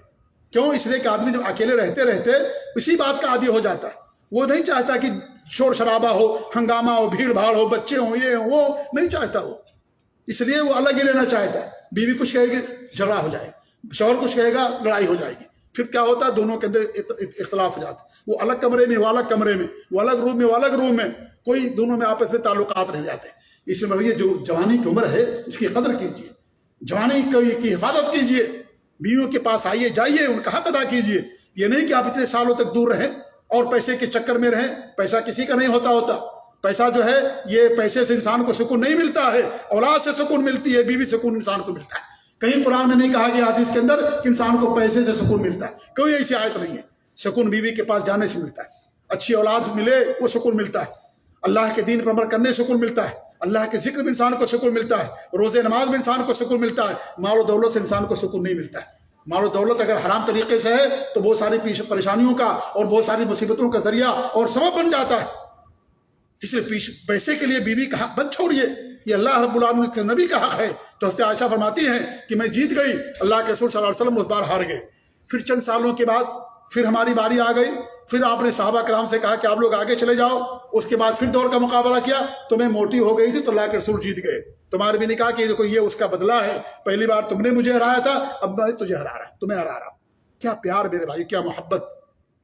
کیوں؟ اس لیے کہ آدمی جب اکیلے رہتے رہتے اسی بات کا عادی ہو جاتا ہے، وہ نہیں چاہتا کہ شور شرابہ ہو، ہنگامہ ہو، بھیڑ بھاڑ ہو، بچے ہوں، یہ ہوں، وہ نہیں چاہتا وہ، اس لیے وہ الگ ہی لینا چاہتا ہے۔ بیوی کچھ کہے گی جھگڑا ہو جائے گا، شوہر کچھ کہے گا لڑائی ہو جائے گی، پھر کیا ہوتا ہے؟ دونوں کے اندر اختلاف ہو جاتا ہے، وہ الگ کمرے میں، وہ الگ کمرے میں، وہ الگ روم میں، وہ الگ روم میں، کوئی دونوں میں آپس میں تعلقات رہ جاتے ہیں۔ اس لیے جو جوانی کی عمر ہے اس کی قدر کیجیے، جوانی کی حفاظت کیجیے، بیویوں کے پاس آئیے جائیے، ان کا حق ادا کیجیے۔ یہ نہیں کہ آپ اتنے سالوں تک دور رہیں اور پیسے کے چکر میں رہیں۔ پیسہ کسی کا نہیں ہوتا، پیسہ جو ہے یہ پیسے سے انسان کو سکون نہیں ملتا ہے، اولاد سے سکون ملتی ہے، بیوی سکون انسان کو ملتا ہے۔ کہیں قرآن میں نہیں کہا گیا حدیث کے اندر کہ انسان کو پیسے سے سکون ملتا ہے، کوئی ایسی آیت نہیں ہے۔ سکون بیوی کے پاس جانے سے ملتا ہے، اچھی اولاد ملے وہ سکون ملتا ہے، اللہ کے دین پر عمل کرنے سے سکون ملتا ہے، اللہ کے ذکر میں انسان کو سکون ملتا ہے، روزے نماز میں انسان کو سکون ملتا ہے۔ مال و دولت سے انسان کو سکون نہیں ملتا ہے۔ مال و دولت اگر حرام طریقے سے ہے تو بہت ساری پریشانیوں کا اور بہت ساری مصیبتوں کا ذریعہ اور سبب بن جاتا ہے۔ اس لیے پیسے کے لیے بیوی کا حق مت چھوڑیے، یہ اللہ رب العالمین کے نبی کا حق ہے۔ تو حضرت عائشہ فرماتی ہیں کہ میں جیت گئی، اللہ کے رسول صلی اللہ علیہ وسلم اس بار ہار گئے۔ پھر چند سالوں کے بعد پھر ہماری باری آ گئی، پھر آپ نے صحابہ کرام سے کہا کہ آپ لوگ آگے چلے جاؤ۔ اس کے بعد پھر دور کا مقابلہ کیا تو میں موٹی ہو گئی تھی تو اللہ کے رسول جیت گئے۔ تمہارے بھی نے کہا کہ دیکھو یہ اس کا بدلہ ہے، پہلی بار تم نے مجھے ہرایا تھا، اب میں تجھے ہرا رہا، تمہیں ہرا رہا۔ کیا پیار میرے بھائی، کیا محبت!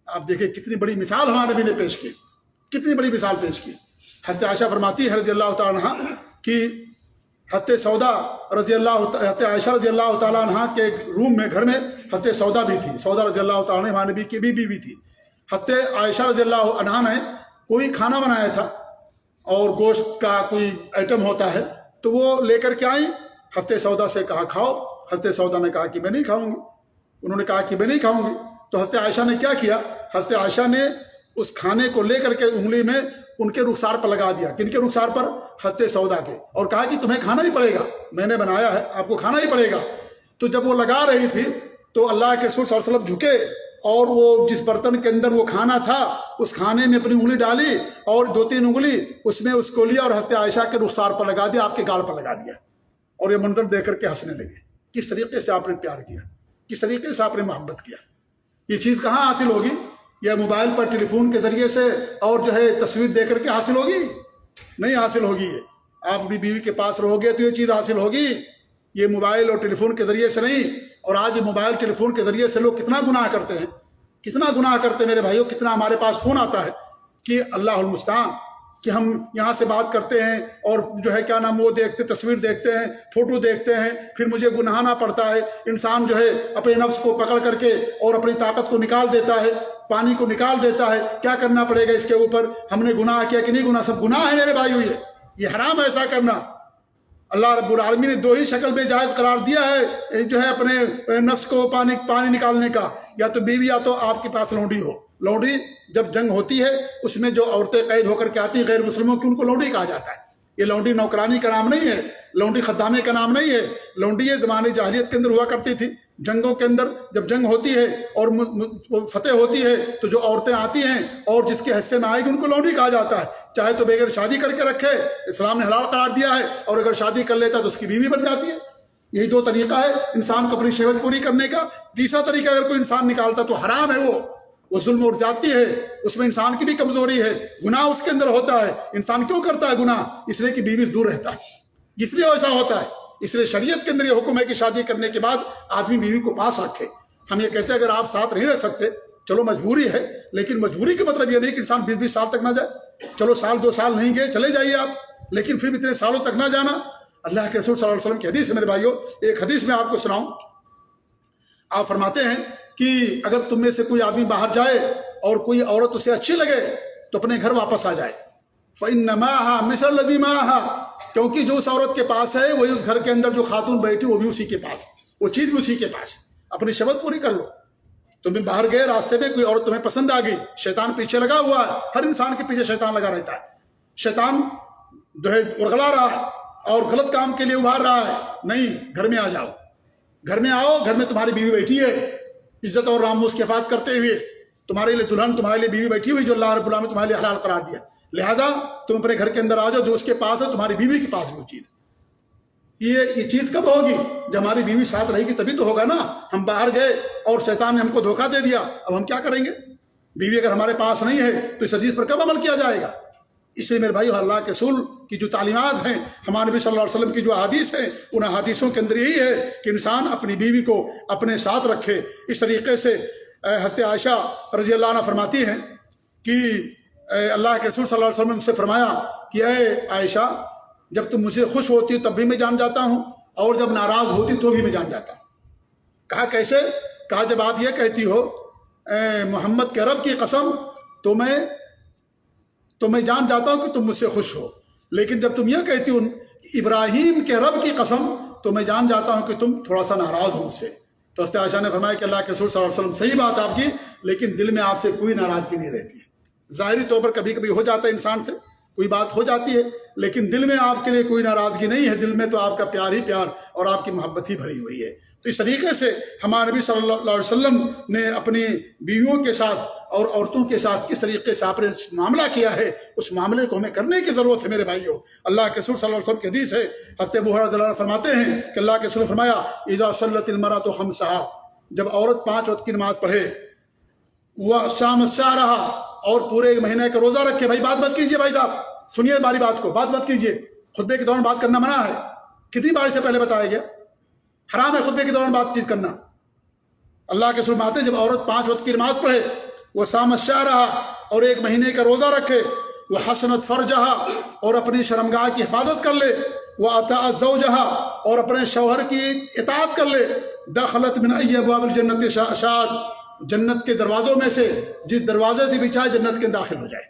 آپ دیکھیں کتنی بڑی مثال ہمارے نبی نے پیش کی، کتنی بڑی مثال پیش کی۔ حضرت عائشہ فرماتی ہے رضی اللہ تعالیٰ عنہ کہ حضرت عائشہ رضی اللہ تعالیٰ عنہ کے روم میں، گھر میں حضرت سودا بھی تھی۔ سودا رضی اللہ تعالیٰ عنہ ہمارے نبی کی بیوی بھی تھی۔ حضرت عائشہ رضی اللہ عنہ نے کوئی کھانا بنایا تھا اور گوشت کا کوئی آئٹم ہوتا ہے تو وہ لے کر کے آئیں، حضرت سودا سے کہا کھاؤ۔ حضرت سودا نے کہا کہ میں نہیں کھاؤں گی، انہوں نے کہا کہ میں نہیں کھاؤں گی۔ تو حضرت عائشہ نے کیا کیا؟ حضرت عائشہ نے اس کھانے کو لے کر کے انگلی میں ان کے رخسار پر لگا دیا۔ کن کے رخسار پر؟ حضرت سودا کے، اور کہا کہ تمہیں کھانا ہی پڑے گا، میں نے بنایا ہے، آپ کو کھانا ہی پڑے گا۔ تو جب وہ لگا رہی تھی تو اللہ کے رسول صلی اللہ علیہ وسلم جھکے اور وہ جس برتن کے اندر وہ کھانا تھا اس کھانے میں اپنی انگلی ڈالی اور 2-3 انگلی اس میں اس کو لیا اور حضرت عائشہ کے رخسار پر لگا دیا، آپ کے گال پر لگا دیا، اور یہ منظر دیکھ کر کے ہنسنے لگے۔ کس طریقے سے آپ نے پیار کیا، کس طریقے سے آپ نے محبت کیا! یہ چیز کہاں حاصل ہوگی؟ یا موبائل پر ٹیلی فون کے ذریعے سے اور جو ہے تصویر دیکھ کر کے حاصل ہوگی؟ نہیں حاصل ہوگی۔ یہ آپ اپنی بیوی کے پاس رہو گے تو یہ چیز حاصل ہوگی، یہ موبائل اور ٹیلی فون کے ذریعے سے نہیں۔ اور آج یہ موبائل ٹیلی فون کے ذریعے سے لوگ کتنا گناہ کرتے ہیں، کتنا گناہ کرتے ہیں میرے بھائیوں، کتنا ہمارے پاس فون آتا ہے کہ اللہ المستعان، کہ ہم یہاں سے بات کرتے ہیں اور جو ہے کیا نام وہ دیکھتے، تصویر دیکھتے ہیں، فوٹو دیکھتے ہیں، پھر مجھے گناہنا پڑتا ہے۔ انسان جو ہے اپنے نفس کو پکڑ کر کے اور اپنی طاقت کو نکال دیتا ہے، پانی کو نکال دیتا ہے۔ کیا کرنا پڑے گا اس کے اوپر؟ ہم نے گناہ کیا کہ نہیں گناہ؟ سب گناہ ہے میرے بھائیو، یہ حرام ہے ایسا کرنا۔ اللہ رب العالمین نے 2 ہی شکل میں جائز قرار دیا ہے جو ہے اپنے نفس کو پانی نکالنے کا، یا تو بیوی یا تو آپ کے پاس لونڈی ہو۔ لونڈی جب جنگ ہوتی ہے اس میں جو عورتیں قید ہو کر کے آتی ہیں غیر مسلموں کی، ان کو لونڈی کہا جاتا ہے۔ یہ لونڈی نوکرانی کا نام نہیں ہے، لونڈی خدامے کا نام نہیں ہے۔ لونڈی یہ زمانے جاہلیت کے اندر ہوا کرتی تھی، جنگوں کے اندر جب جنگ ہوتی ہے اور فتح ہوتی ہے تو جو عورتیں آتی ہیں اور جس کے حصے میں آئے گی ان کو لونڈی کہا جاتا ہے۔ چاہے تو بغیر شادی کر کے رکھے، اسلام نے حلال قرار دیا ہے، اور اگر شادی کر لیتا ہے تو اس کی بیوی بن جاتی ہے۔ یہی 2 طریقہ ہے انسان کو اپنی شہوت پوری کرنے کا۔ تیسرا طریقہ اگر کوئی انسان نکالتا تو حرام ہے، وہ ظلم اور زیادتی ہے، اس میں انسان کی بھی کمزوری ہے، گناہ اس کے اندر ہوتا ہے۔ انسان کیوں کرتا ہے گناہ؟ اس لیے کہ بیوی سے دور رہتا ہے، اس لیے ایسا ہوتا ہے۔ اس لیے شریعت کے اندر یہ حکم ہے کہ شادی کرنے کے بعد آدمی بیوی کو پاس رکھے۔ ہم یہ کہتے ہیں اگر آپ ساتھ نہیں رہ سکتے چلو مجبوری ہے، لیکن مجبوری کا مطلب یہ نہیں کہ انسان 20-20 سال تک نہ جائے۔ چلو سال 2 سال نہیں گئے چلے جائیے آپ، لیکن پھر اتنے سالوں تک نہ جانا۔ اللہ کے رسول صلی اللہ علیہ وسلم کی حدیث ہے میرے بھائیوں، ایک حدیث میں آپ کو سناؤں۔ آپ فرماتے ہیں کہ اگر تم میں سے کوئی آدمی باہر جائے اور کوئی عورت اسے اچھی لگے تو اپنے گھر واپس آ جائے۔ فَإِنَّ مَاهَا مِثْلَ الَّذِي مَاهَا، کیونکہ جو اس عورت کے پاس ہے وہی اس گھر کے اندر جو خاتون بیٹھی وہ بھی اسی کے پاس، وہ چیز بھی اسی کے پاس۔ اپنی شبت پوری کر لو۔ تمہیں باہر گئے، راستے میں کوئی عورت تمہیں پسند آ گئی، شیطان پیچھے لگا ہوا ہے، ہر انسان کے پیچھے شیطان لگا رہتا ہے۔ شیطان جو ہے ورغلا رہا ہے اور غلط کام کے لیے ابھار رہا ہے، نہیں، گھر میں آ جاؤ، گھر میں آؤ، گھر میں تمہاری بیوی بیٹھی ہے، عزت اور ناموس کی حفاظت کرتے ہوئے، تمہارے لیے دلہن، تمہارے لیے بیوی بیٹھی ہوئی جو اللہ رب العالمین نے تمہارے لیے حلال قرار دیا۔ لہذا تم اپنے گھر کے اندر آ جاؤ، جو اس کے پاس ہے تمہاری بیوی کے پاس بھی وہ چیز۔ یہ چیز کب ہوگی؟ جب ہماری بیوی ساتھ رہے گی تبھی تو ہوگا نا۔ ہم باہر گئے اور شیطان نے ہم کو دھوکہ دے دیا، اب ہم کیا کریں گے؟ بیوی اگر ہمارے پاس نہیں ہے تو اس حدیث پر کب عمل کیا جائے گا؟ اس لیے میرے بھائی، اللہ کے رسول کی جو تعلیمات ہیں، ہمارے نبی صلی اللہ علیہ وسلم کی جو احادیث ہیں، ان احادیثوں کے اندر یہی ہے کہ انسان اپنی بیوی کو اپنے ساتھ رکھے۔ اس طریقے سے حضرت عائشہ رضی اللہ عنہ فرماتی ہیں کہ اللہ کے رسول صلی اللہ علیہ وسلم سے فرمایا کہ اے عائشہ، جب تم مجھے خوش ہوتی ہو تب بھی میں جان جاتا ہوں، اور جب ناراض ہوتی تو بھی میں جان جاتا ہوں۔ کہا کیسے؟ کہا جب آپ یہ کہتی ہو اے محمد کے رب کی قسم تو میں جان جاتا ہوں کہ تم مجھ سے خوش ہو، لیکن جب تم یہ کہتی ہو ابراہیم کے رب کی قسم تو میں جان جاتا ہوں کہ تم تھوڑا سا ناراض ہو مجھ سے۔ تو حضرت عائشہ نے فرمایا کہ اللہ کے رسول صلی اللہ علیہ وسلم صحیح بات آپ کی، لیکن دل میں آپ سے کوئی ناراضگی نہیں رہتی ہے۔ ظاہری طور پر کبھی کبھی ہو جاتا ہے انسان سے، کوئی بات ہو جاتی ہے، لیکن دل میں آپ کے لیے کوئی ناراضگی نہیں ہے، دل میں تو آپ کا پیار ہی پیار اور آپ کی محبت ہی بھری ہوئی ہے۔ تو اس طریقے سے ہمارے نبی صلی اللہ علیہ وسلم نے اپنی بیویوں کے ساتھ اور عورتوں کے ساتھ کس طریقے سے آپ نے معاملہ کیا ہے، اس معاملے کو ہمیں کرنے کی ضرورت ہے میرے بھائیوں۔ اللہ کے رسول صلی اللہ علیہ وسلم کی حدیث ہے، حضرت ابو ہریرہ رضی اللہ عنہ فرماتے ہیں کہ اللہ کے رسول نے فرمایا اذا صلت المرأة خمسہا، جب عورت 5 وقت کی نماز پڑھے، وصامت شہرہا، اور پورے 1 مہینے کا روزہ رکھے۔ بھائی بات مت کیجیے، بھائی صاحب سنیے ہماری بات کو، بات مت کیجیے، خطبے کے دوران بات کرنا منع ہے۔ کتنی بار سے پہلے بتایا گیا، حرام ہے خطبے کے دوران بات چیت کرنا۔ اللہ کے رسول فرماتے ہیں جب عورت 5 وقت کی نماز پڑھے، وہ صامت شہرہا، اور 1 مہینے کا روزہ رکھے، وہ حسنت فرجہا، اور اپنی شرمگاہ کی حفاظت کر لے، وہ اطاعت زوجہا، اور اپنے شوہر کی اطاعت کر لے، دخلت من ای ابواب الجنت شاءت، جنت کے دروازوں میں سے جس دروازے سے بھی چاہے جنت کے داخل ہو جائے۔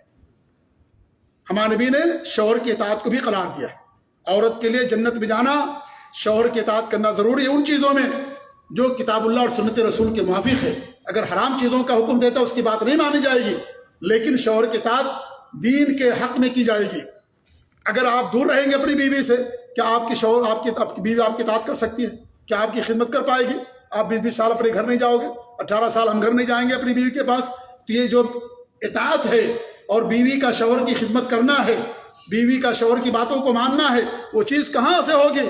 ہمارے نبی نے شوہر کی اطاعت کو بھی قرار دیا ہے۔ عورت کے لیے جنت میں جانا، شوہر کی اطاعت کرنا ضروری ہے ان چیزوں میں جو کتاب اللہ اور سنت رسول کے موافق ہے۔ اگر حرام چیزوں کا حکم دیتا ہے اس کی بات نہیں مانی جائے گی، لیکن شوہر کی اطاعت دین کے حق میں کی جائے گی۔ اگر آپ دور رہیں گے اپنی بیوی سے، کیا آپ کی شوہر آپ کی بیوی آپ کی اطاعت کر سکتی ہے؟ کیا آپ کی خدمت کر پائے گی؟ آپ 20 سال اپنے گھر نہیں جاؤ گے، 18 سال ہم گھر نہیں جائیں گے اپنی بیوی کے پاس۔ تو یہ جو اطاعت ہے اور بیوی کا شوہر کی خدمت کرنا ہے، بیوی کا شوہر کی باتوں کو ماننا ہے، وہ چیز کہاں سے ہوگی؟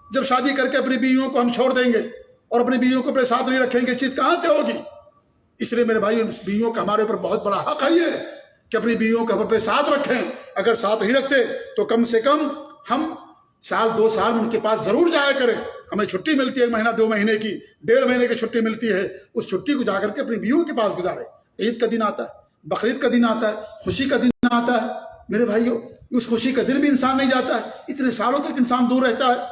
جب شادی کر کے اپنی بیویوں کو ہم چھوڑ دیں گے اور اپنی بیویوں کو اپنے ساتھ نہیں رکھیں گے، چیز کہاں سے ہوگی؟ اس لیے میرے بھائی، بیویوں کا ہمارے اوپر بہت بڑا حق ہے یہ کہ اپنی بیویوں کو اپنے ساتھ رکھیں۔ اگر ساتھ نہیں رکھتے تو کم سے کم ہم 1-2 سال ان کے پاس ضرور جایا کریں۔ ہمیں چھٹی ملتی ہے 1 مہینہ 2 مہینے کی، 1.5 مہینے کی چھٹی ملتی ہے، اس چھٹی کو جا کر کے اپنی بیویوں کے پاس گزارے۔ عید کا دن آتا ہے، بقرعید کا دن آتا ہے، خوشی کا دن آتا ہے، میرے بھائیوں اس خوشی کا دن بھی انسان نہیں جاتا ہے، اتنے سالوں تک انسان دور رہتا ہے۔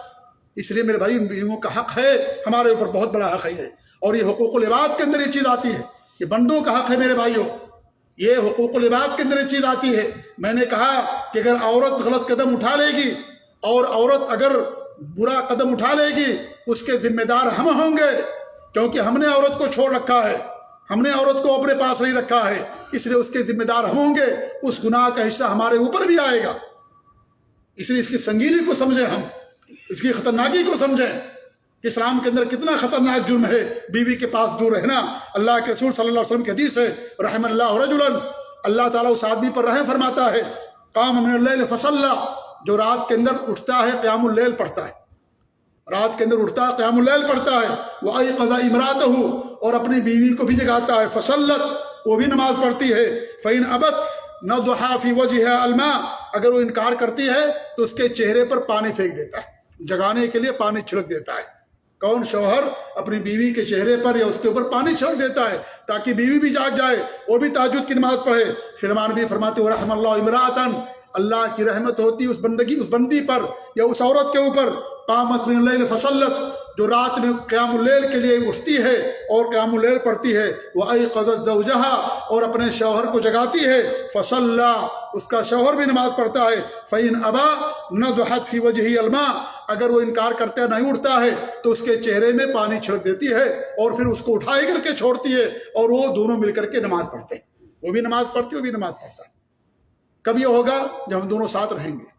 اس لیے میرے بھائی، ان بیویوں کا حق ہے ہمارے اوپر، بہت بڑا حق ہے یہ، اور یہ حقوق العباد کے اندر یہ چیز آتی ہے، یہ بندوں کا حق ہے میرے بھائیوں، یہ حقوق العباد کے اندر یہ چیز آتی ہے۔ میں نے کہا کہ اگر عورت غلط قدم اٹھا لے گی اور عورت اگر برا قدم اٹھا لے گی، اس کے ذمہ دار ہم ہوں گے، کیونکہ ہم نے عورت کو چھوڑ رکھا ہے، ہم نے عورت کو اپنے پاس نہیں رکھا ہے، اس لیے اس کے ذمہ دار ہم ہوں گے، اس گناہ کا حصہ ہمارے اوپر بھی آئے گا۔ اس لیے اس کی سنگینی کو سمجھیں، ہم اس کی خطرناکی کو سمجھیں کہ اسلام کے اندر کتنا خطرناک جرم ہے بیوی کے پاس دور رہنا۔ اللہ کے رسول صلی اللہ علیہ وسلم کی حدیث ہے، رحم اللہ رجلا، اللہ تعالیٰ اس آدمی پر رحم فرماتا ہے، قام من اللیل فصلی، جو رات کے اندر اٹھتا ہے قیام اللیل پڑھتا ہے، رات کے اندر اٹھتا ہے قیام اللیل پڑھتا ہے، وایقظ امرأتہ، اور اپنی بیوی کو بھی جگاتا ہے، فصلت، وہ بھی نماز پڑھتی ہے، فإن ابت نضح فی وجہها الماء، اگر وہ انکار کرتی ہے تو اس کے چہرے پر پانی پھینک دیتا ہے، جگانے کے لیے پانی چھڑک دیتا ہے۔ کون شوہر اپنی بیوی کے چہرے پر یا اس کے اوپر پانی چھڑک دیتا ہے تاکہ بیوی بھی جاگ جائے اور بھی تہجد کی نماز پڑھے؟ پھر ہمارے نبی فرماتے ہیں رحم اللہ امراۃً، اللہ کی رحمت ہوتی اس بندی پر یا اس عورت کے اوپر، قامت من اللیل فصلت، جو رات میں قیام اللیل کے لیے اٹھتی ہے اور قیام اللیل پڑھتی ہے، وایقظت زوجہا، اور اپنے شوہر کو جگاتی ہے، فصلی، اس کا شوہر بھی نماز پڑھتا ہے، فإن ابى نضحت فی وجہہ الماء، اگر وہ انکار کرتا نہیں اٹھتا ہے تو اس کے چہرے میں پانی چھڑک دیتی ہے اور پھر اس کو اٹھائے کر کے چھوڑتی ہے اور وہ دونوں مل کر کے نماز پڑھتے ہیں، وہ بھی نماز پڑھتی وہ بھی نماز پڑھتا ہے۔ کب یہ ہوگا؟ جب ہم دونوں ساتھ رہیں گے،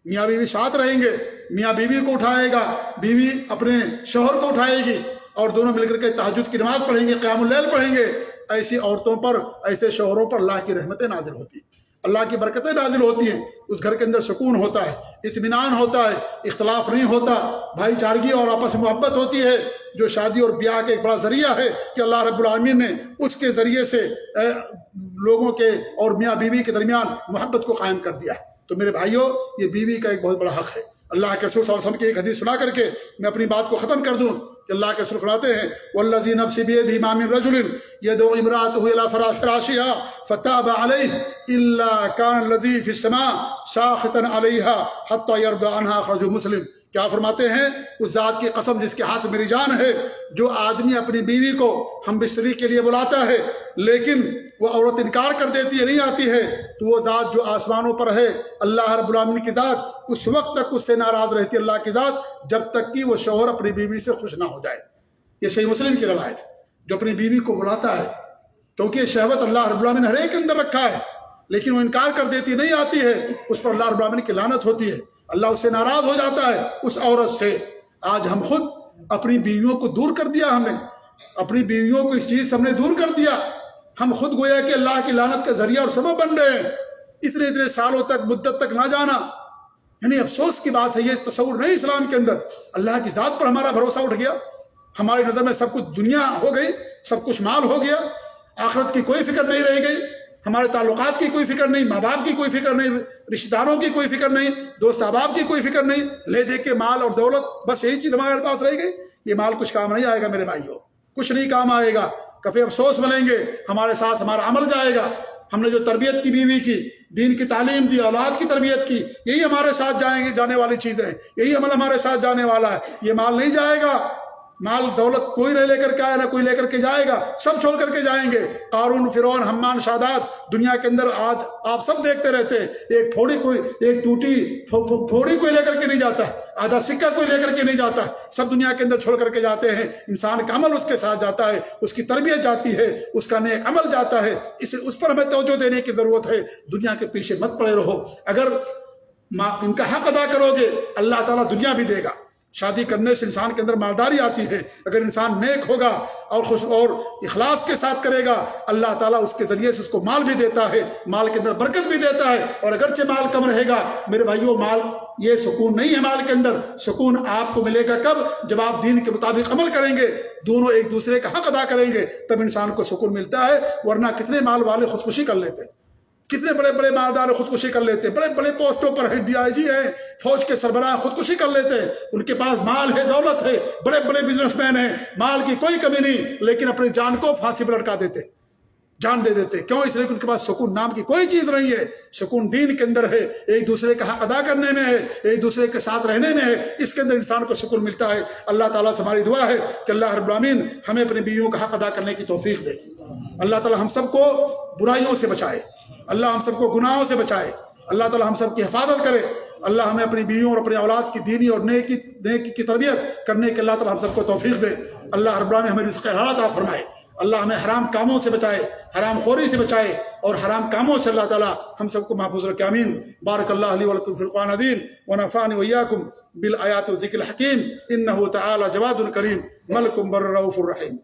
میاں بیوی ساتھ رہیں گے، میاں بیوی کو اٹھائے گا، بیوی اپنے شوہر کو اٹھائے گی اور دونوں مل کر کے تہجد کی نماز پڑھیں گے، قیام اللیل پڑھیں گے۔ ایسی عورتوں پر، ایسے شوہروں پر اللہ کی رحمتیں نازل ہوتی ہیں، اللہ کی برکتیں نازل ہوتی ہیں، اس گھر کے اندر سکون ہوتا ہے، اطمینان ہوتا ہے، اختلاف نہیں ہوتا، بھائی چارگی اور آپس میں محبت ہوتی ہے، جو شادی اور بیاہ کا ایک بڑا ذریعہ ہے کہ اللہ رب العالمین نے اس کے ذریعے سے لوگوں کے اور میاں بیوی کے درمیان محبت کو قائم کر دیا ہے۔ تو میرے بھائیوں، یہ بیوی کا ایک بہت بڑا حق ہے۔ اللہ کے رسول صلی اللہ علیہ وسلم کی ایک حدیث سنا کر کے میں اپنی بات کو ختم کر دوں کہ اللہ کے رسول فرماتے ہیں والذی نفسی بیدہ ما من رجل یدعو امرأته الى فراشها فتاب علیہ الا کان الذی فی السماء ساخطا علیہا حتی یرضى عنها، اخرجہ مسلم۔ کیا فرماتے ہیں؟ اس ذات کی قسم جس کے ہاتھ میری جان ہے، جو آدمی اپنی بیوی کو ہم بستری کے لیے بلاتا ہے لیکن وہ عورت انکار کر دیتی ہے، نہیں آتی ہے، تو وہ ذات جو آسمانوں پر ہے، اللہ رب العالمین کی ذات، اس وقت تک اس سے ناراض رہتی ہے اللہ کی ذات جب تک کہ وہ شوہر اپنی بیوی سے خوش نہ ہو جائے۔ یہ صحیح مسلم کی روایت ہے۔ جو اپنی بیوی کو بلاتا ہے، کیونکہ شہوت اللہ رب العالمین نے ہر ایک کے اندر رکھا ہے، لیکن وہ انکار کر دیتی، نہیں آتی ہے، اس پر اللہ رب العالمین کی لعنت ہوتی ہے، اللہ اس سے ناراض ہو جاتا ہے اس عورت سے۔ آج ہم خود اپنی بیویوں کو دور کر دیا، ہم نے اپنی بیویوں کو اس چیز سے ہم نے دور کر دیا، ہم خود گویا کہ اللہ کی لعنت کا ذریعہ اور سبب بن رہے ہیں، اتنے سالوں تک، مدت تک نہ جانا۔ یعنی افسوس کی بات ہے، یہ تصور نہیں اسلام کے اندر۔ اللہ کی ذات پر ہمارا بھروسہ اٹھ گیا، ہماری نظر میں سب کچھ دنیا ہو گئی، سب کچھ مال ہو گیا، آخرت کی کوئی فکر نہیں رہ گئی، ہمارے تعلقات کی کوئی فکر نہیں، ماں باپ کی کوئی فکر نہیں، رشتہ داروں کی کوئی فکر نہیں، دوست احباب کی کوئی فکر نہیں، لے دے کے مال اور دولت، بس یہی چیز ہمارے پاس رہ گئی۔ یہ مال کچھ کام نہیں آئے گا میرے بھائیوں، کچھ نہیں کام آئے گا، کفے افسوس بنیں گے، ہمارے ساتھ ہمارا عمل جائے گا۔ ہم نے جو تربیت کی بیوی کی، دین کی تعلیم دی، اولاد کی تربیت کی، یہی ہمارے ساتھ جانے والی چیزیں ہیں، یہی عمل ہمارے ساتھ جانے والا ہے۔ یہ مال نہیں جائے گا، مال دولت کوئی نہیں لے کر کے آیا، نہ کوئی لے کر کے جائے گا، سب چھوڑ کر کے جائیں گے۔ قارون، فرعون، حمان، شاداد، دنیا کے اندر آج آپ سب دیکھتے رہتے ہیں، ایک تھوڑی کوئی، ایک ٹوٹی تھوڑی کوئی لے کر کے نہیں جاتا ہے، آدھا سکہ کوئی لے کر کے نہیں جاتا ہے، سب دنیا کے اندر چھوڑ کر کے جاتے ہیں۔ انسان کا عمل اس کے ساتھ جاتا ہے، اس کی تربیت جاتی ہے، اس کا نیک عمل جاتا ہے، اس پر ہمیں توجہ دینے کی ضرورت ہے۔ دنیا کے پیچھے مت پڑے رہو، اگر ان کا حق ادا کرو گے اللہ تعالیٰ دنیا بھی دے گا۔ شادی کرنے سے انسان کے اندر مالداری آتی ہے، اگر انسان نیک ہوگا اور خوش اور اخلاص کے ساتھ کرے گا، اللہ تعالیٰ اس کے ذریعے سے اس کو مال بھی دیتا ہے، مال کے اندر برکت بھی دیتا ہے۔ اور اگرچہ مال کم رہے گا میرے بھائیوں، مال یہ سکون نہیں ہے، مال کے اندر سکون آپ کو ملے گا کب؟ جب آپ دین کے مطابق عمل کریں گے، دونوں ایک دوسرے کا حق ادا کریں گے، تب انسان کو سکون ملتا ہے۔ ورنہ کتنے مال والے خودکشی کر لیتے ہیں، کتنے بڑے بڑے مالدار خودکشی کر لیتے ہیں، بڑے بڑے پوسٹوں پر ہیں، DIG ہیں، فوج کے سربراہ خودکشی کر لیتے ہیں، ان کے پاس مال ہے، دولت ہے، بڑے بڑے بزنس مین ہیں، مال کی کوئی کمی نہیں، لیکن اپنی جان کو پھانسی پر لٹکا دیتے، جان دے دیتے۔ کیوں؟ اس لیے کہ ان کے پاس سکون نام کی کوئی چیز نہیں ہے۔ سکون دین کے اندر ہے، ایک دوسرے کا حق ادا کرنے میں ہے، ایک دوسرے کے ساتھ رہنے میں ہے، اس کے اندر انسان کو سکون ملتا ہے۔ اللہ تعالیٰ سے ہماری دعا ہے کہ اللہ رب العالمین ہمیں اپنی بیویوں کا حق ادا کرنے کی توفیق دے۔ اللہ تعالیٰ ہم سب کو برائیوں سے بچائے، اللہ ہم سب کو گناہوں سے بچائے، اللہ تعالیٰ ہم سب کی حفاظت کرے۔ اللہ ہمیں اپنی بیویوں اور اپنے اولاد کی دینی اور نیکی کی تربیت کرنے کے اللہ تعالیٰ ہم سب کو توفیق دے۔ اللہ رب العالمین ہمیں رزق حلال عطا فرمائے، اللہ ہمیں حرام کاموں سے بچائے، حرام خوری سے بچائے، اور حرام کاموں سے اللہ تعالیٰ ہم سب کو محفوظ رکھے۔ آمین۔ بارک اللہ لی ولکم فی القرآن العظیم ونفعني وإياكم بالآیات والذکر الحکیم، انہ تعالی جواد کریم ملک بر رؤوف الرحیم۔